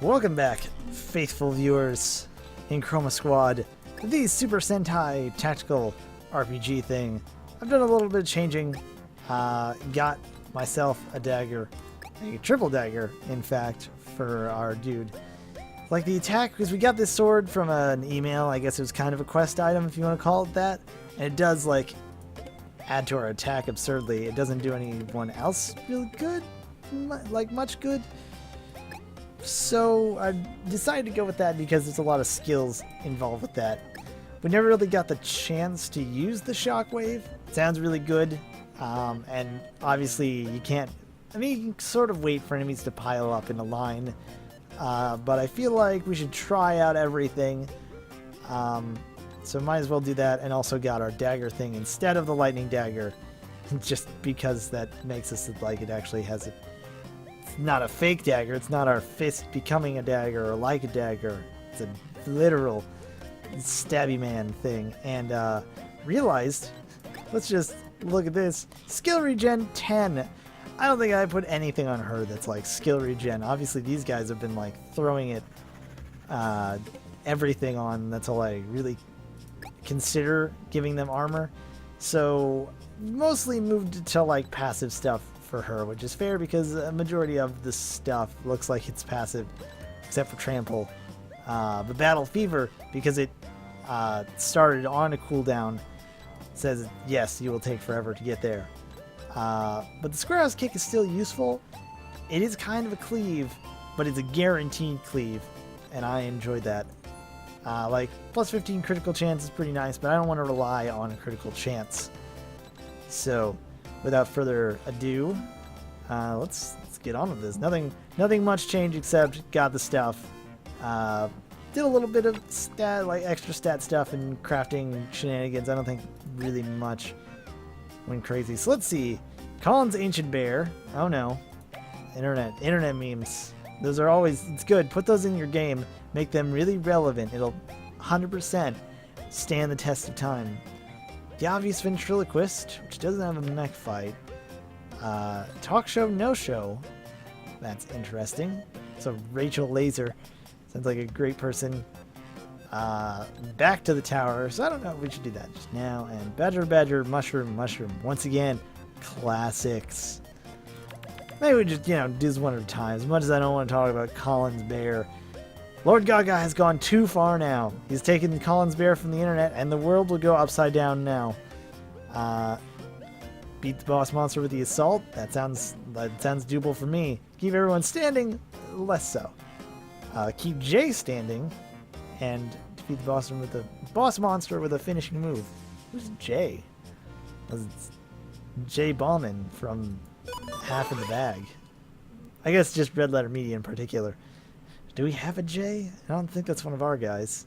Welcome back, faithful viewers in Chroma Squad, to the Super Sentai Tactical RPG thing. I've done a little bit of changing, got myself a dagger, a triple dagger, in fact, for our dude. Like the attack, because we got this sword from an email, I guess it was kind of a quest item, if you want to call it that, and it does, like, add to our attack absurdly. It doesn't do anyone else really good, like, much good. So I decided to go with that because there's a lot of skills involved with that. We never really got the chance to use the shockwave. It sounds really good, and obviously you can't, I mean, you can sort of wait for enemies to pile up in a line, but I feel like we should try out everything, so might as well do that, and also got our dagger thing instead of the lightning dagger, just because that makes us look like it actually has a, it's not a fake dagger, it's not our fist becoming a dagger or like a dagger, it's a literal stabby man thing. And realized, let's just look at this, skill regen 10. I don't think I put anything on her that's like skill regen. Obviously these guys have been like throwing it everything on. That's all I really consider giving them armor, so mostly moved to like passive stuff for her, which is fair because a majority of the stuff looks like it's passive except for trample. But battle fever, because it started on a cooldown, says yes, you will take forever to get there. But the square house kick is still useful. It is kind of a cleave, but it's a guaranteed cleave, and I enjoyed that. Like plus 15 critical chance is pretty nice, but I don't want to rely on a critical chance. So without further ado, let's get on with this. Nothing much changed except got the stuff. Did a little bit of stat, like extra stat stuff and crafting shenanigans. I don't think really much went crazy. So let's see. Colin's Ancient Bear. Oh no. Internet memes. Those are always, it's good. Put those in your game. Make them really relevant. It'll 100% stand the test of time. The Obvious Ventriloquist, which doesn't have a mech fight. Talk show, no show. That's interesting. So Rachel Laser. Sounds like a great person. Back to the tower. So I don't know if we should do that just now. And Badger, Mushroom. Once again, classics. Maybe we just, do this one at a time. As much as I don't want to talk about Colin's Bear. Lord Gaga has gone too far now. He's taken Colin's Bear from the internet, and the world will go upside down now. Beat the boss monster with the assault. That sounds doable for me. Keep everyone standing. Less so. Keep Jay standing, and defeat the boss monster with a finishing move. Who's Jay? It's Jay Ballman from Half in the Bag. I guess just Red Letter Media in particular. Do we have a Jay? I don't think that's one of our guys.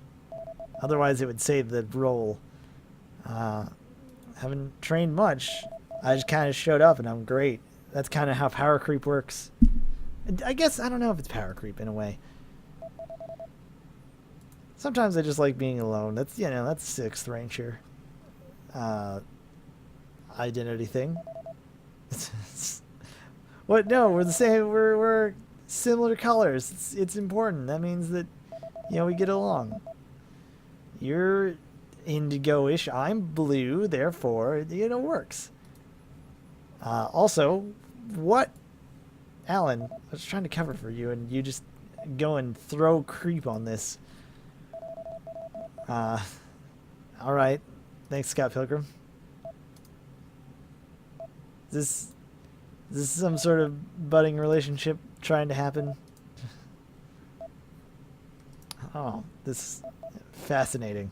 Otherwise it would save the role. Haven't trained much. I just kind of showed up and I'm great. That's kind of how power creep works. I guess, I don't know if it's power creep in a way. Sometimes I just like being alone. That's, that's 6th Ranger. Identity thing. What? No, we're the same. We're similar colors. It's important. That means that, we get along. You're indigo-ish. I'm blue. Therefore, it works. Also, what? Alan, I was trying to cover for you, and you just go and throw creep on this. All right. Thanks, Scott Pilgrim. Is this some sort of budding relationship trying to happen? Oh, this is fascinating.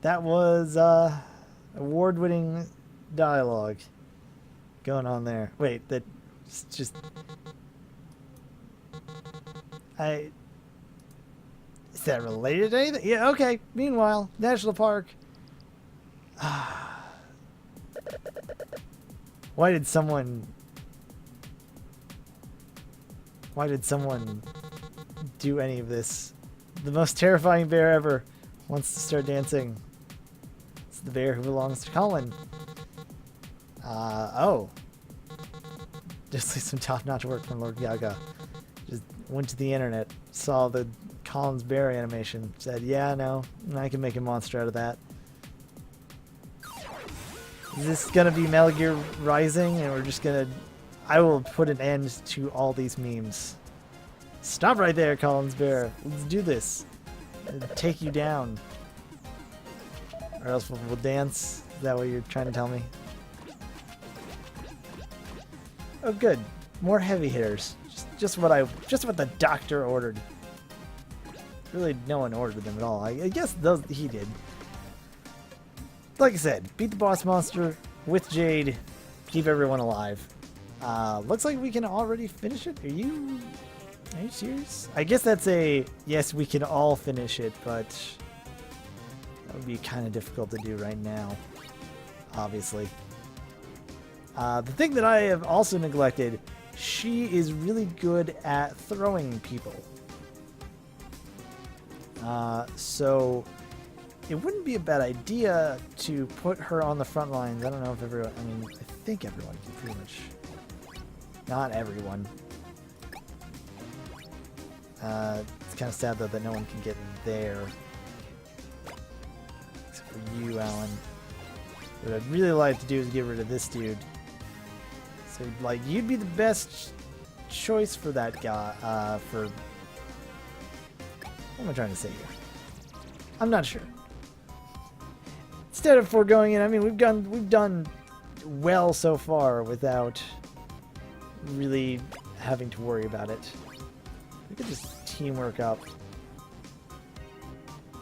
That was award-winning dialogue going on there. Wait, that's just... Is that related to anything? Yeah, okay. Meanwhile, National Park. Why did someone do any of this? The most terrifying bear ever wants to start dancing. It's the bear who belongs to Colin. Oh. Just like some top-notch work from Lord Gaga. Just went to the internet, saw the Colin's bear animation, said, yeah, no, I can make a monster out of that. Is this gonna be Metal Gear Rising, and we're just gonna... I will put an end to all these memes. Stop right there, Colin's bear. Let's do this. It'll take you down. Or else we'll dance. Is that what you're trying to tell me? Oh, good. More heavy hitters. Just what the doctor ordered. Really, no one ordered them at all. I guess he did. Like I said, beat the boss monster with Jade. Keep everyone alive. Looks like we can already finish it. Are you serious? I guess that's a yes, we can all finish it, but that would be kind of difficult to do right now, obviously. The thing that I have also neglected, she is really good at throwing people. So it wouldn't be a bad idea to put her on the front lines. I don't know if everyone, I mean, I think everyone can pretty much. Not everyone. It's kind of sad though that no one can get there. Except for you, Alan. What I'd really like to do is get rid of this dude. So, like, you'd be the best choice for that guy, what am I trying to say here? I'm not sure. Instead of foregoing it, I mean, we've done well so far without really having to worry about it. We could just teamwork up.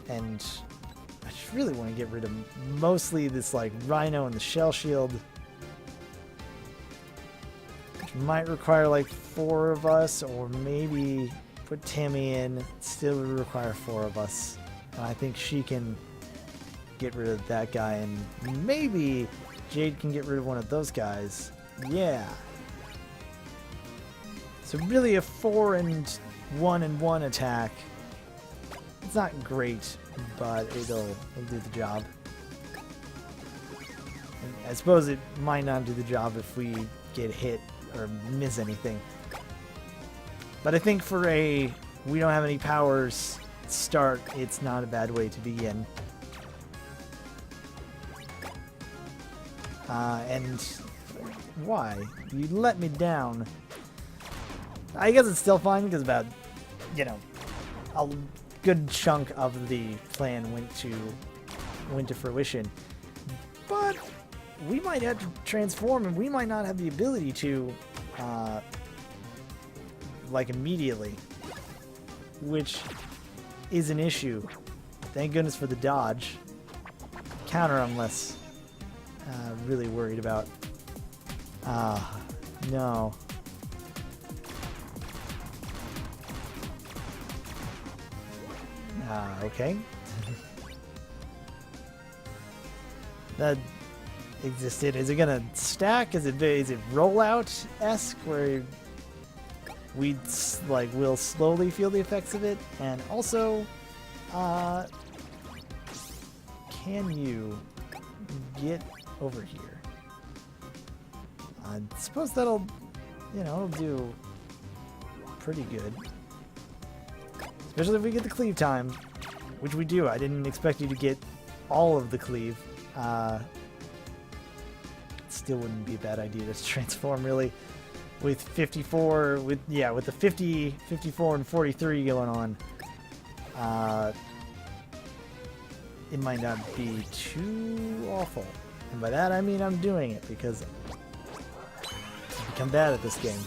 And I just really want to get rid of mostly this, like, Rhino and the Shell Shield. Which might require, like, 4 of us, or maybe put Tammy in. Still would require 4 of us. And I think she can get rid of that guy, and maybe Jade can get rid of one of those guys. Yeah. So really a 4 and 1 attack. It's not great, but it'll do the job. And I suppose it might not do the job if we get hit or miss anything. But I think for a we don't have any powers start, it's not a bad way to begin. And why? You let me down. I guess it's still fine because about, you know, a good chunk of the plan went to fruition. But we might have to transform, and we might not have the ability to, like, immediately, which is an issue. Thank goodness for the dodge. Counter unless really worried about. No. Okay. That existed. Is it gonna stack? Is it rollout-esque where we'll slowly feel the effects of it? And also, can you get over here? I suppose that'll, it'll do pretty good. Especially if we get the cleave time, which we do. I didn't expect you to get all of the cleave. Still wouldn't be a bad idea to transform, really, with 54, with the 50, 54, and 43 going on. It might not be too awful. And by that I mean I'm doing it because I've become bad at this game.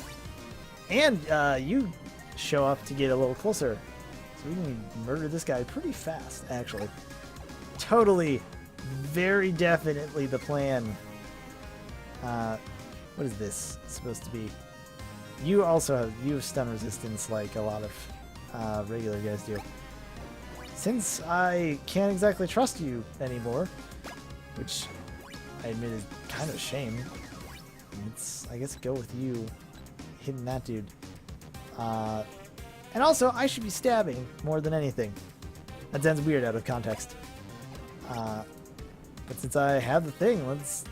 And you show up to get a little closer. So we can murder this guy pretty fast, actually. Totally, very definitely the plan. What is this supposed to be? You have stun resistance like a lot of regular guys do. Since I can't exactly trust you anymore, which I admit is kind of a shame, I guess go with you hitting that dude. And also, I should be stabbing more than anything. That sounds weird out of context. But since I have the thing, let's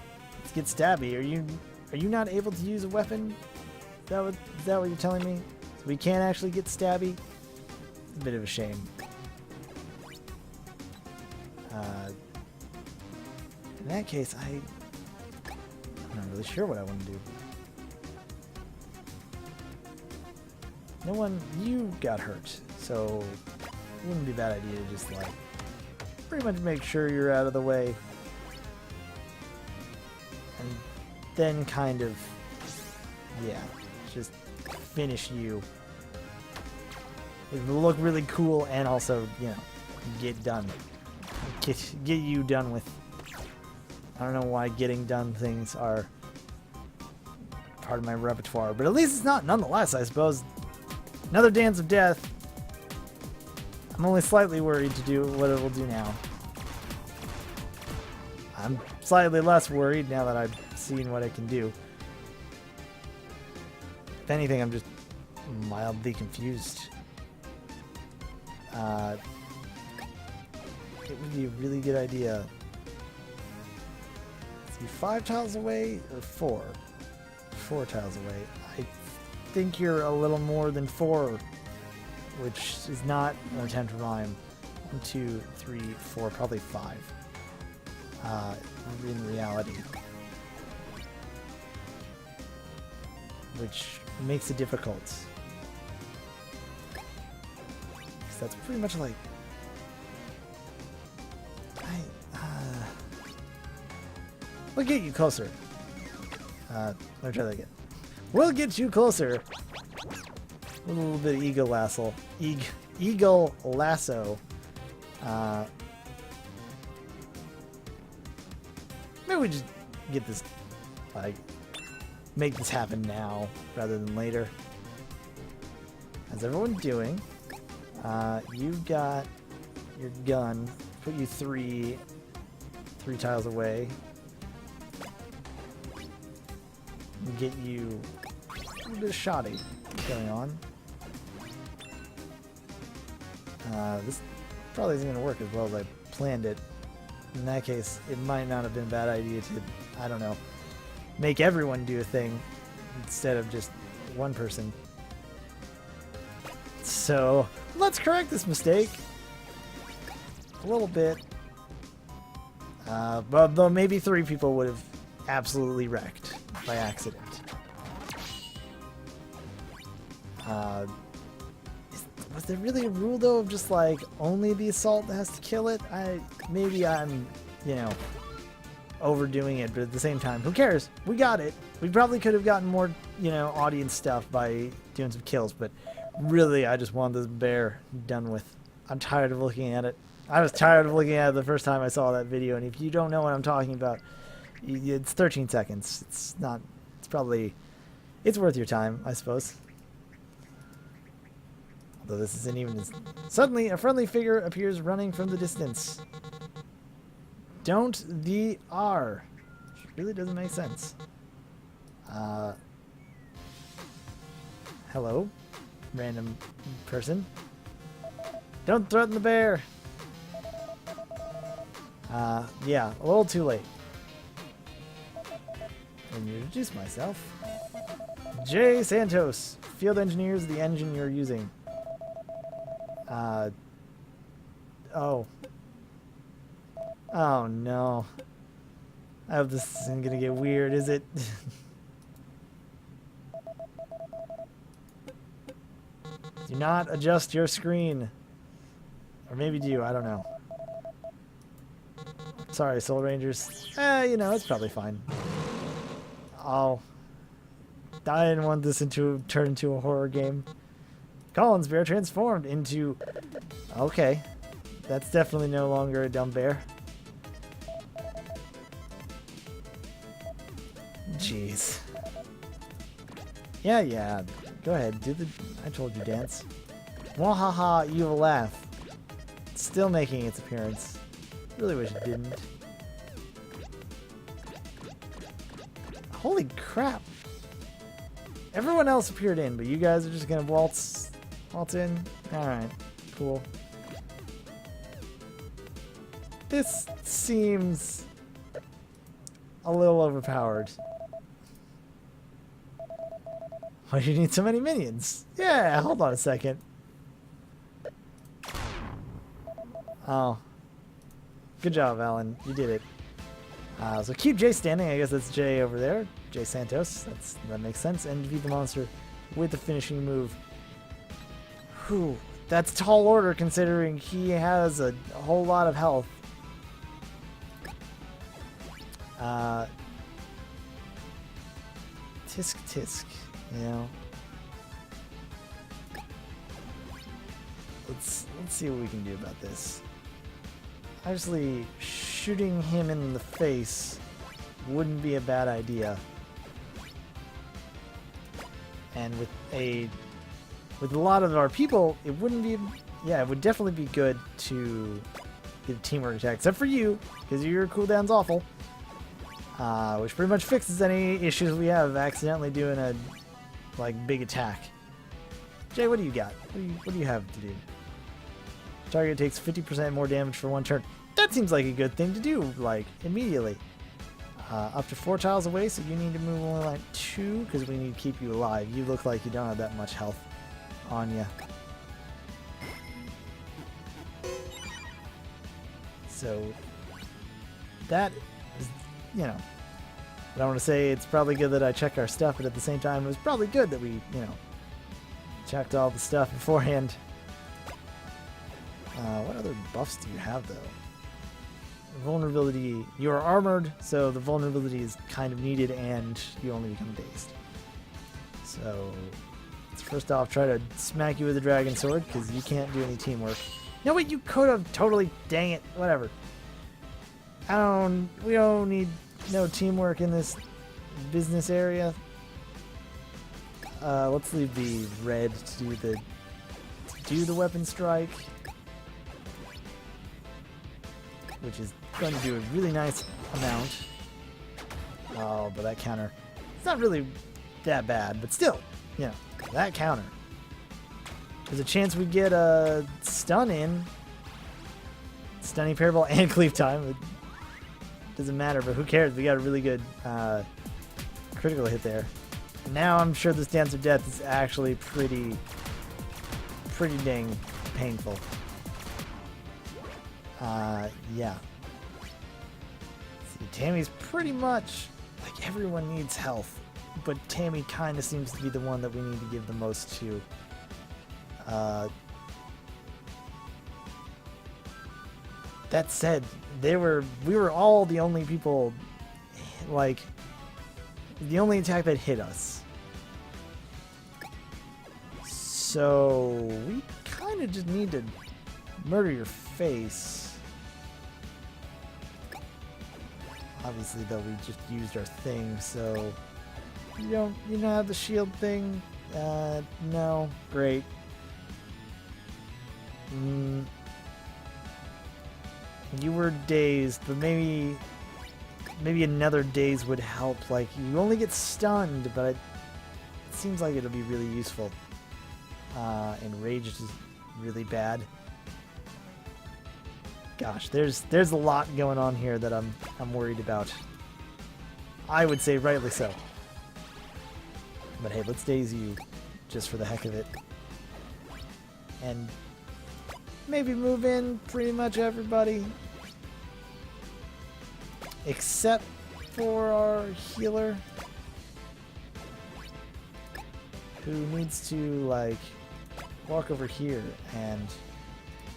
get stabby. Are you not able to use a weapon? Is that what you're telling me? So we can't actually get stabby? It's a bit of a shame. In that case, I'm not really sure what I want to do. No one, you got hurt, so it wouldn't be a bad idea to just like pretty much make sure you're out of the way. And then kind of, yeah, just finish you. It will look really cool and also, you know, get done. Get you done with. I don't know why getting done things are part of my repertoire, but at least it's not nonetheless, I suppose. Another Dance of Death. I'm only slightly worried to do what it will do now. I'm slightly less worried now that I've seen what it can do. If anything, I'm just mildly confused. It would be a really good idea. Is he 5 tiles away or 4? 4 tiles away. I think you're a little more than 4, which is not an attempt to rhyme. 1, 2, 3, 4, probably 5. In reality. Which makes it difficult. Because that's pretty much like... We'll get you closer. Let me try that again. We'll get you closer. A little bit of eagle lasso. Eagle lasso. Maybe we just get this, like, make this happen now rather than later. How's everyone doing? You've got your gun. Put you three tiles away. Get you a little bit of shoddy going on. This probably isn't going to work as well as I planned it. In that case, it might not have been a bad idea to, I don't know, make everyone do a thing instead of just one person. So, let's correct this mistake. A little bit. But though maybe 3 people would have absolutely wrecked by accident. Was there really a rule though of just like only the assault that has to kill it? Maybe I'm, you know, overdoing it, but at the same time, who cares? We got it. We probably could have gotten more, you know, audience stuff by doing some kills, but really I just want this bear done with. I'm tired of looking at it. I was tired of looking at it the first time I saw that video, and if you don't know what I'm talking about, it's 13 seconds. It's not, it's probably, it's worth your time, I suppose. Although this isn't even, suddenly a friendly figure appears running from the distance. Don't the R. Which really doesn't make sense. Hello, random person. Don't threaten the bear. Yeah, a little too late. Let me introduce myself. Jay Santos, field engineer is the engine you're using. Oh. Oh no. I hope this isn't gonna get weird, is it? Do not adjust your screen. Or maybe do, I don't know. Sorry, Soul Rangers. You know, it's probably fine. Oh. I didn't want this to turn into a horror game. Colin's bear transformed into... Okay. That's definitely no longer a dumb bear. Jeez. Yeah. Go ahead. Do the... I told you, dance. Wahaha, you will laugh. It's still making its appearance. Really wish it didn't. Holy crap. Everyone else appeared in, but you guys are just gonna waltz in? Alright, cool. This seems a little overpowered. Why do you need so many minions? Yeah, hold on a second. Oh. Good job, Alan. You did it. So keep Jay standing. I guess that's Jay over there. Jay Santos. That makes sense. And defeat the monster with the finishing move. Whew. That's tall order considering he has a whole lot of health. Tisk tisk, you know. Let's see what we can do about this. Obviously, shooting him in the face wouldn't be a bad idea. And with a lot of our people, it wouldn't be. Yeah, it would definitely be good to get a teamwork attack, except for you, because your cooldown's awful. Which pretty much fixes any issues we have accidentally doing a big attack. Jay, what do you got? What do you have to do? Target takes 50% more damage for one turn. That seems like a good thing to do, immediately. Up to 4 tiles away, so you need to move only like 2, because we need to keep you alive. You look like you don't have that much health on you. So, that is, you know, I don't want to say it's probably good that I check our stuff, but at the same time, it was probably good that we, you know, checked all the stuff beforehand. What other buffs do you have, though? Vulnerability. You are armored, so the vulnerability is kind of needed, and you only become dazed. So, let's first off try to smack you with a dragon sword, because you can't do any teamwork. No, wait, you could have totally. Dang it. Whatever. We don't need no teamwork in this business area. Let's leave the red to do the weapon strike, which is going to do a really nice amount. Oh, but that counter, it's not really that bad, but still, you know, that counter. There's a chance we get a stun in. Stunning parable and cleave time. It doesn't matter, but who cares? We got a really good critical hit there. Now I'm sure this Dance of Death is actually pretty dang painful. Yeah. See, Tammy's pretty much like everyone needs health, but Tammy kind of seems to be the one that we need to give the most to. That said, we were all the only people, like, the only attack that hit us. So we kind of just need to murder your face. Obviously, though, we just used our thing, so you don't have the shield thing. No, great. You were dazed, but maybe another daze would help. Like, you only get stunned, but it seems like it'll be really useful. Enraged is really bad. Gosh, there's a lot going on here that I'm worried about. I would say rightly so. But hey, let's daze you just for the heck of it. And maybe move in pretty much everybody. Except for our healer, who needs to, like, walk over here and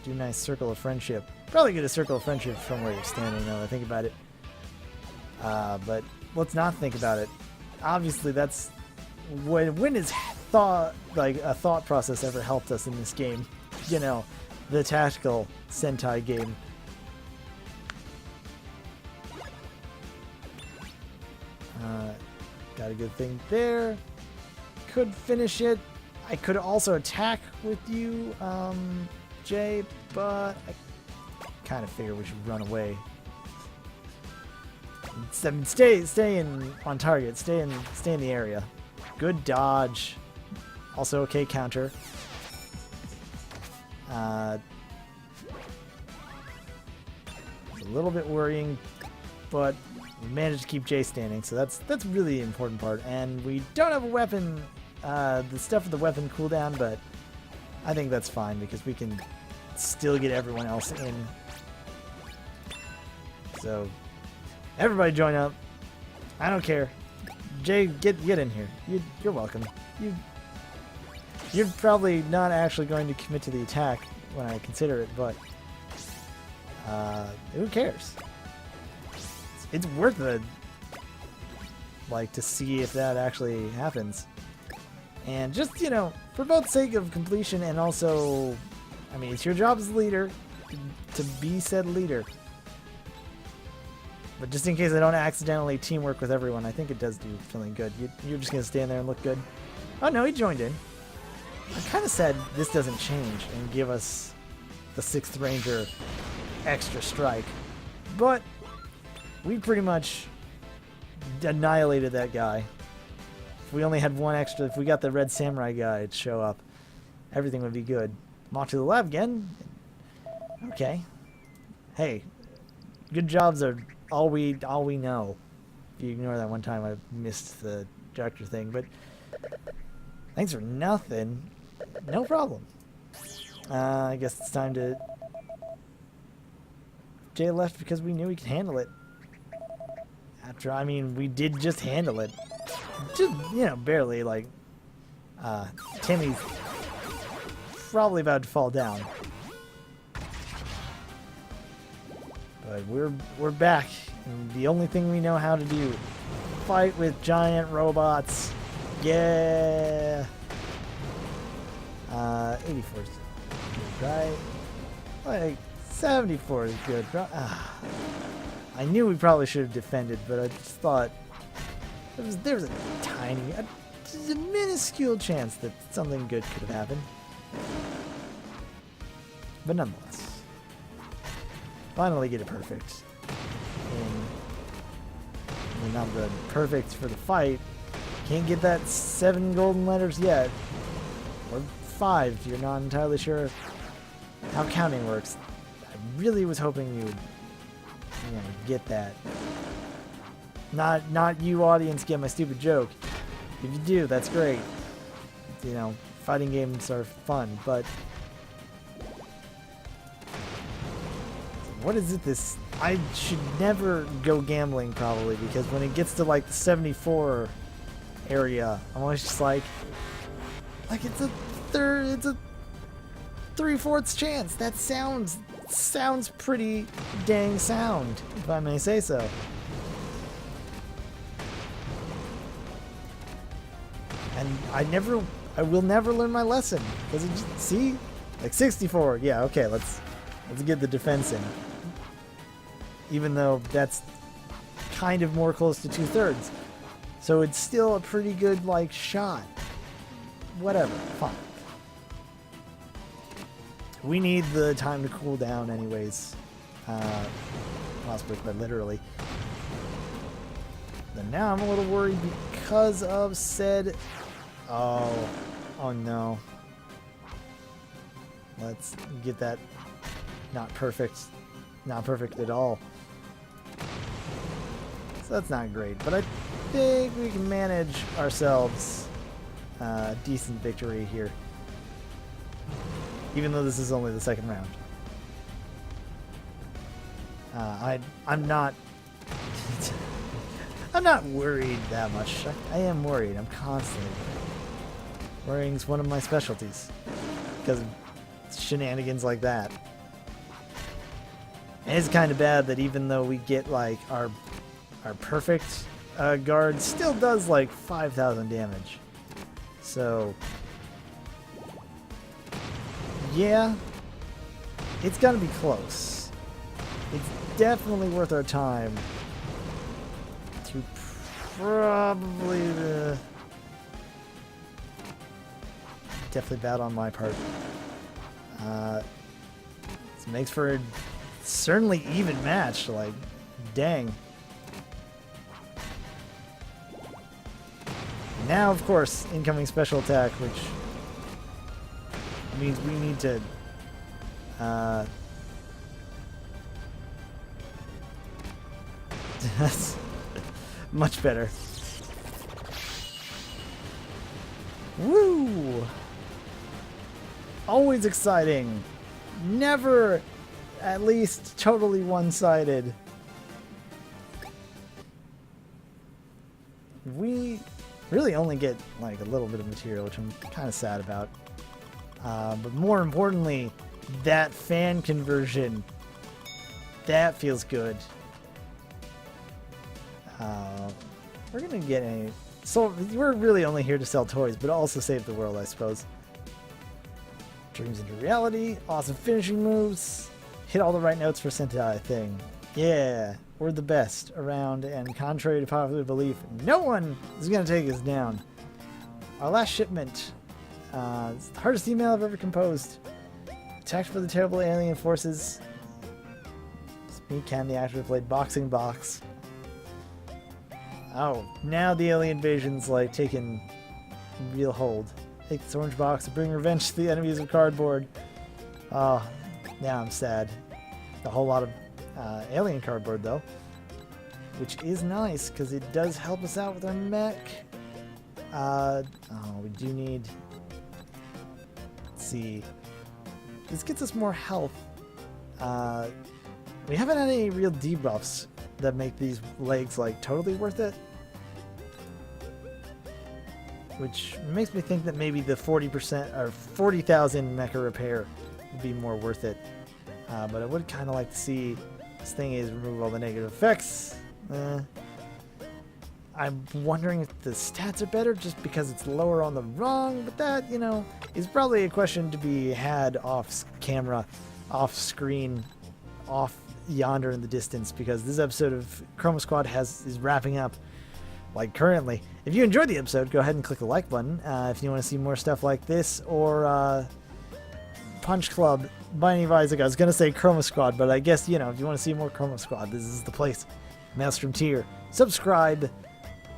do a nice circle of friendship. Probably get a circle of friendship from where you're standing, now that I think about it. But let's not think about it. Obviously, that's when is a thought process ever helped us in this game? You know, the tactical Sentai game. Got a good thing there. Could finish it. I could also attack with you, Jay, but I kind of figure we should run away. Stay on target. Stay in the area. Good dodge. Also okay counter. It's a little bit worrying, but We managed to keep Jay standing, so that's really the important part. And we don't have a weapon, the stuff for the weapon cooldown, but I think that's fine because we can still get everyone else in. So everybody join up. I don't care. Jay, get in here. You're welcome. You're probably not actually going to commit to the attack when I consider it, but who cares? It's worth it, like, to see if that actually happens. And just, you know, for both sake of completion and also, I mean, it's your job as leader to be said leader. But just in case I don't accidentally teamwork with everyone, I think it does do something good. You're just going to stand there and look good. Oh no, he joined in. I kind of said this doesn't change and give us the 6th Ranger extra strike. But we pretty much annihilated that guy. If we only had one extra, if we got the Red Samurai guy to show up, everything would be good. Walk to the lab again. Okay. Hey, good jobs are all we know. If you ignore that one time I missed the director thing, but thanks for nothing. No problem. I guess it's time to... Jay left because we knew we could handle it. After, I mean, we did just handle it. Just, you know, barely, like... Timmy's probably about to fall down. But we're back. And the only thing we know how to do. Fight with giant robots. Yeah! 84 is good, right? Like, 74 is good. I knew we probably should have defended, but I just thought there was a tiny, a minuscule chance that something good could have happened. But nonetheless, finally get it perfect. And not the perfect for the fight. Can't get that 7 golden letters yet. Or 5 if you're not entirely sure how counting works. I really was hoping you would, you know, get that. Not you, audience, get my stupid joke. If you do, that's great. You know, fighting games are fun, but what is it this... I should never go gambling probably, because when it gets to like the 74 area, I'm always just like it's a 3/4 chance. That sounds pretty dang sound, if I may say so. And I will never learn my lesson, because see, like 64. Yeah, okay, let's get the defense in. Even though that's kind of more close to 2/3. So it's still a pretty good, like, shot. Whatever, fine. We need the time to cool down anyways. Possibly, but literally. Then now I'm a little worried because of said... Oh no. Let's get that not perfect. Not perfect at all. So that's not great, but I think we can manage ourselves a decent victory here. Even though this is only the 2nd round. I'm not I'm not worried that much. I am worried. I'm constantly worried. Worrying's one of my specialties. Because of shenanigans like that. And it's kind of bad that even though we get like our perfect guard still does like 5,000 damage. So yeah, it's gonna be close. It's definitely worth our time to probably definitely bad on my part. This makes for a certainly even match, like, dang. Now, of course, incoming special attack, which means we need to Much better. Woo! Always exciting. Never at least totally one-sided. We really only get like a little bit of material, which I'm kind of sad about. But more importantly, that fan conversion, that feels good. We're gonna get a... So we're really only here to sell toys, but also save the world, I suppose. Dreams into reality, awesome finishing moves, hit all the right notes for Sentai thing. Yeah, we're the best around, and contrary to popular belief, no one is gonna take us down. Our last shipment, it's the hardest email I've ever composed. Attacked by the terrible alien forces. It's me, Ken, the actor who played Boxing Box. Oh, now the alien invasion's like taking real hold. Take this orange box and bring revenge to the enemies of cardboard. Oh, now I'm sad. A whole lot of alien cardboard though, which is nice because it does help us out with our mech. Oh, we do need... Let's see. This gets us more health. We haven't had any real debuffs that make these legs like totally worth it, which makes me think that maybe the 40% or 40,000 mecha repair would be more worth it. But I would kind of like to see this thing is remove all the negative effects. I'm wondering if the stats are better just because it's lower on the rung, but that, you know, is probably a question to be had off camera, off screen, off yonder in the distance, because this episode of Chroma Squad is wrapping up like currently. If you enjoyed the episode, go ahead and click the like button. If you want to see more stuff like this, or Punch Club, Binding of Isaac. I was going to say Chroma Squad, but I guess, you know, if you want to see more Chroma Squad, this is the place. MaelstromTier. Subscribe.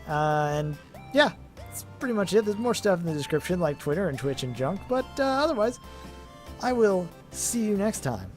And yeah, that's pretty much it. There's more stuff in the description, like Twitter and Twitch and junk, but otherwise, I will see you next time.